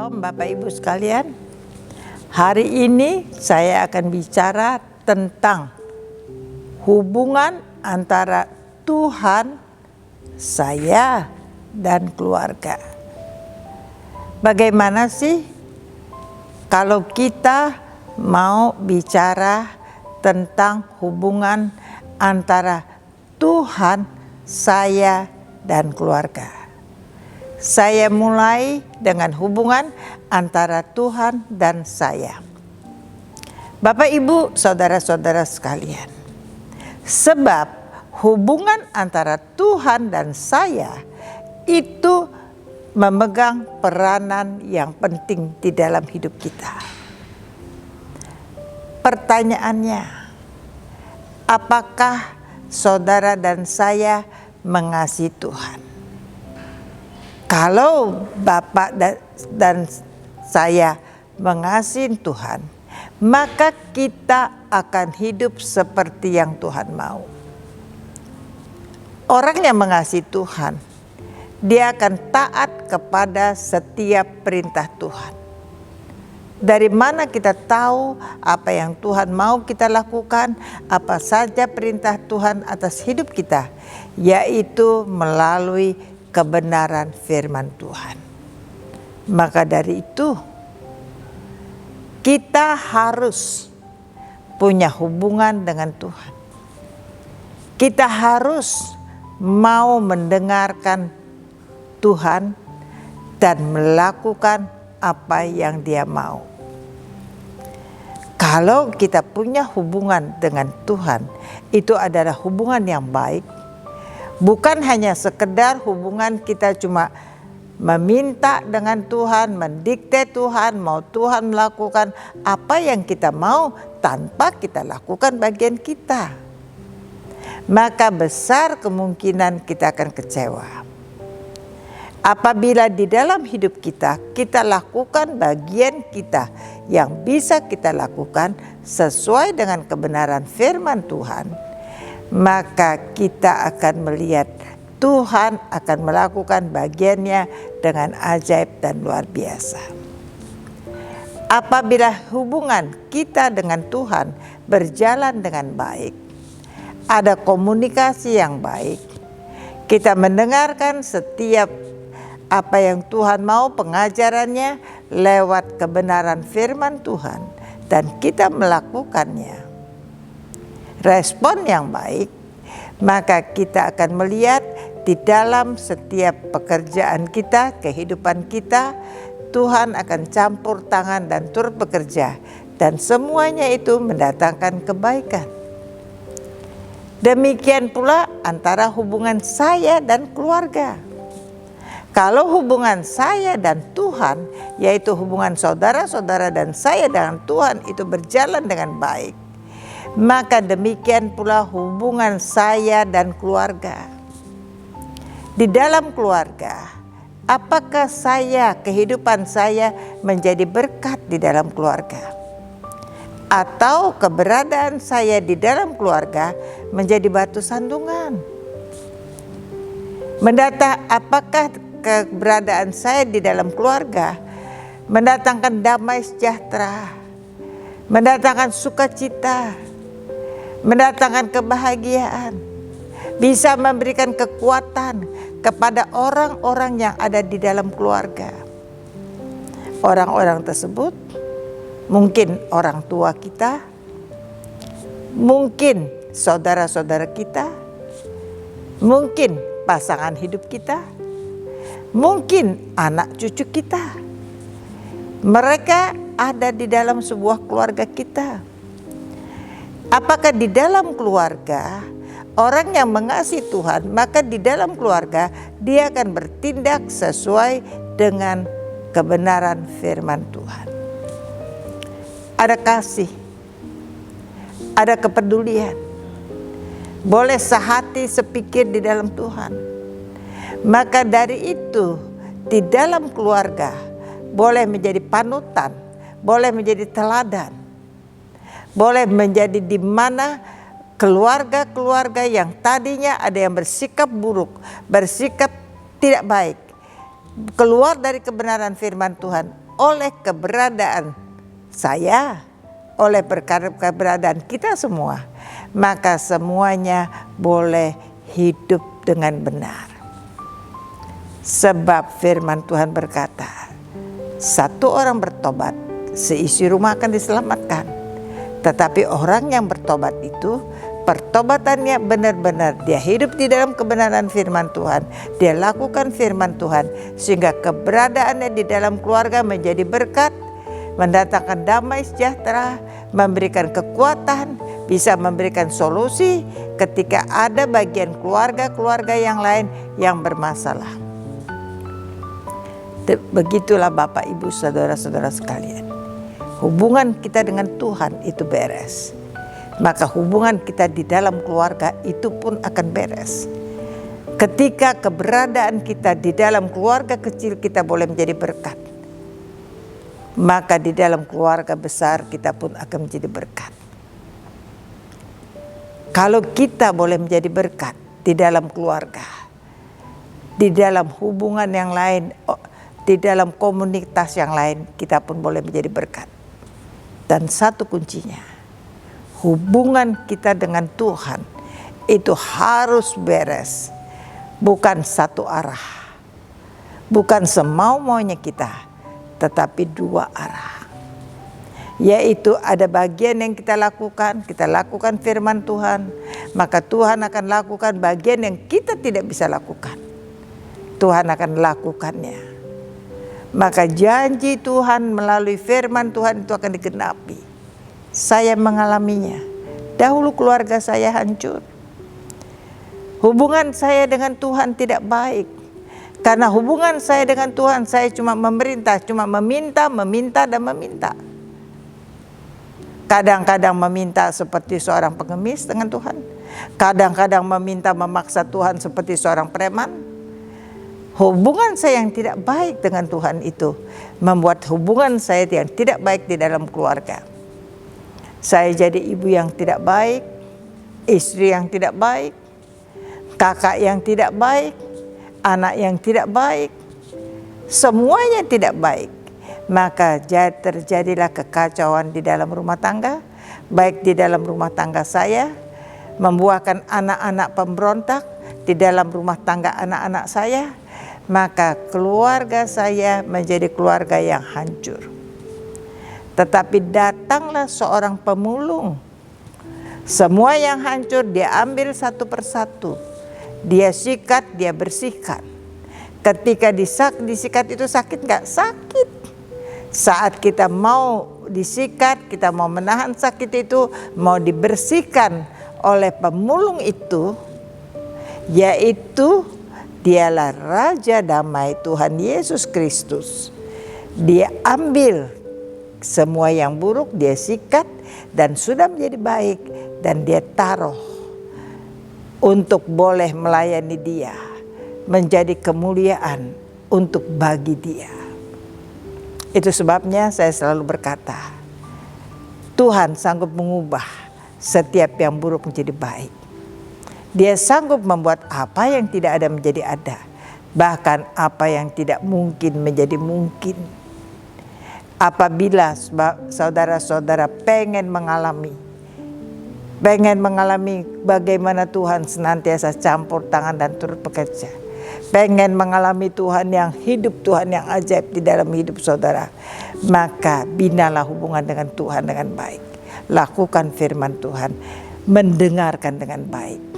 Shalom Bapak Ibu sekalian. Hari ini saya akan bicara tentang hubungan antara Tuhan, saya, dan keluarga. Bagaimana sih kalau kita mau bicara tentang hubungan antara Tuhan, saya, dan keluarga? Saya mulai dengan hubungan antara Tuhan dan saya. Bapak, Ibu, saudara-saudara sekalian, sebab hubungan antara Tuhan dan saya itu memegang peranan yang penting di dalam hidup kita. Pertanyaannya, apakah saudara dan saya mengasihi Tuhan? Kalau Bapak dan saya mengasihi Tuhan, maka kita akan hidup seperti yang Tuhan mau. Orang yang mengasihi Tuhan, dia akan taat kepada setiap perintah Tuhan. Dari mana kita tahu apa yang Tuhan mau kita lakukan, apa saja perintah Tuhan atas hidup kita, yaitu melalui kebenaran firman Tuhan. Maka dari itu, kita harus punya hubungan dengan Tuhan. Kita harus mau mendengarkan Tuhan dan melakukan apa yang Dia mau. Kalau kita punya hubungan dengan Tuhan, itu adalah hubungan yang baik. Bukan hanya sekedar hubungan kita cuma meminta dengan Tuhan, mendikte Tuhan, mau Tuhan melakukan apa yang kita mau tanpa kita lakukan bagian kita. Maka besar kemungkinan kita akan kecewa. Apabila di dalam hidup kita, kita lakukan bagian kita yang bisa kita lakukan sesuai dengan kebenaran firman Tuhan, maka kita akan melihat Tuhan akan melakukan bagiannya dengan ajaib dan luar biasa. Apabila hubungan kita dengan Tuhan berjalan dengan baik, ada komunikasi yang baik, kita mendengarkan setiap apa yang Tuhan mau, pengajarannya lewat kebenaran firman Tuhan, dan kita melakukannya, respon yang baik, maka kita akan melihat di dalam setiap pekerjaan kita, kehidupan kita, Tuhan akan campur tangan dan turut bekerja, dan semuanya itu mendatangkan kebaikan. Demikian pula antara hubungan saya dan keluarga. Kalau hubungan saya dan Tuhan, yaitu hubungan saudara-saudara dan saya dengan Tuhan itu berjalan dengan baik, maka demikian pula hubungan saya dan keluarga. Di dalam keluarga, apakah kehidupan saya menjadi berkat di dalam keluarga? Atau keberadaan saya di dalam keluarga menjadi batu sandungan? Apakah keberadaan saya di dalam keluarga mendatangkan damai sejahtera, mendatangkan sukacita, mendatangkan kebahagiaan, bisa memberikan kekuatan kepada orang-orang yang ada di dalam keluarga. Orang-orang tersebut mungkin orang tua kita, mungkin saudara-saudara kita, mungkin pasangan hidup kita, mungkin anak cucu kita. Mereka ada di dalam sebuah keluarga kita. Apakah di dalam keluarga orang yang mengasihi Tuhan, maka di dalam keluarga dia akan bertindak sesuai dengan kebenaran firman Tuhan. Ada kasih, ada kepedulian, boleh sehati sepikir di dalam Tuhan. Maka dari itu di dalam keluarga boleh menjadi panutan, boleh menjadi teladan, boleh menjadi di mana keluarga-keluarga yang tadinya ada yang bersikap buruk, bersikap tidak baik, keluar dari kebenaran firman Tuhan, oleh keberadaan saya, oleh keberadaan kita semua, maka semuanya boleh hidup dengan benar. Sebab firman Tuhan berkata, satu orang bertobat, seisi rumah akan diselamatkan. Tetapi orang yang bertobat itu, pertobatannya benar-benar dia hidup di dalam kebenaran firman Tuhan, dia lakukan firman Tuhan, sehingga keberadaannya di dalam keluarga menjadi berkat, mendatangkan damai sejahtera, memberikan kekuatan, bisa memberikan solusi ketika ada bagian keluarga-keluarga yang lain yang bermasalah. Begitulah Bapak, Ibu, saudara-saudara sekalian. Hubungan kita dengan Tuhan itu beres, maka hubungan kita di dalam keluarga itu pun akan beres. Ketika keberadaan kita di dalam keluarga kecil kita boleh menjadi berkat, maka di dalam keluarga besar kita pun akan menjadi berkat. Kalau kita boleh menjadi berkat di dalam keluarga, di dalam hubungan yang lain, di dalam komunitas yang lain, kita pun boleh menjadi berkat. Dan satu kuncinya, hubungan kita dengan Tuhan itu harus beres, bukan satu arah, bukan semau-maunya kita, tetapi dua arah. Yaitu ada bagian yang kita lakukan firman Tuhan, maka Tuhan akan lakukan bagian yang kita tidak bisa lakukan. Tuhan akan lakukannya. Maka janji Tuhan melalui firman Tuhan itu akan digenapi. Saya mengalaminya. Dahulu keluarga saya hancur. Hubungan saya dengan Tuhan tidak baik. Karena hubungan saya dengan Tuhan, saya cuma meminta, dan meminta. Kadang-kadang meminta seperti seorang pengemis dengan Tuhan. Kadang-kadang meminta memaksa Tuhan seperti seorang preman. Hubungan saya yang tidak baik dengan Tuhan itu membuat hubungan saya yang tidak baik di dalam keluarga. Saya jadi ibu yang tidak baik, istri yang tidak baik, kakak yang tidak baik, anak yang tidak baik, semuanya tidak baik. Maka terjadilah kekacauan di dalam rumah tangga, baik di dalam rumah tangga saya, membuahkan anak-anak pemberontak di dalam rumah tangga anak-anak saya. Maka keluarga saya menjadi keluarga yang hancur. Tetapi datanglah seorang pemulung. Semua yang hancur dia ambil satu persatu. Dia sikat, dia bersihkan. Ketika disikat itu sakit gak? Sakit. Saat kita mau disikat, kita mau menahan sakit itu, mau dibersihkan oleh pemulung itu, yaitu Dialah Raja Damai Tuhan Yesus Kristus. Dia ambil semua yang buruk, dia sikat dan sudah menjadi baik. Dan dia taruh untuk boleh melayani dia. Menjadi kemuliaan untuk bagi dia. Itu sebabnya saya selalu berkata, Tuhan sanggup mengubah setiap yang buruk menjadi baik. Dia sanggup membuat apa yang tidak ada menjadi ada. Bahkan apa yang tidak mungkin menjadi mungkin. Apabila saudara-saudara pengen mengalami bagaimana Tuhan senantiasa campur tangan dan turut bekerja. Pengen mengalami Tuhan yang hidup, Tuhan yang ajaib di dalam hidup saudara. Maka binalah hubungan dengan Tuhan dengan baik. Lakukan firman Tuhan. Mendengarkan dengan baik.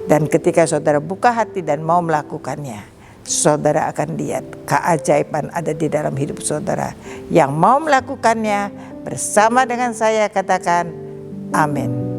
Dan ketika saudara buka hati dan mau melakukannya, saudara akan lihat keajaiban ada di dalam hidup saudara. Yang mau melakukannya bersama dengan saya katakan amin.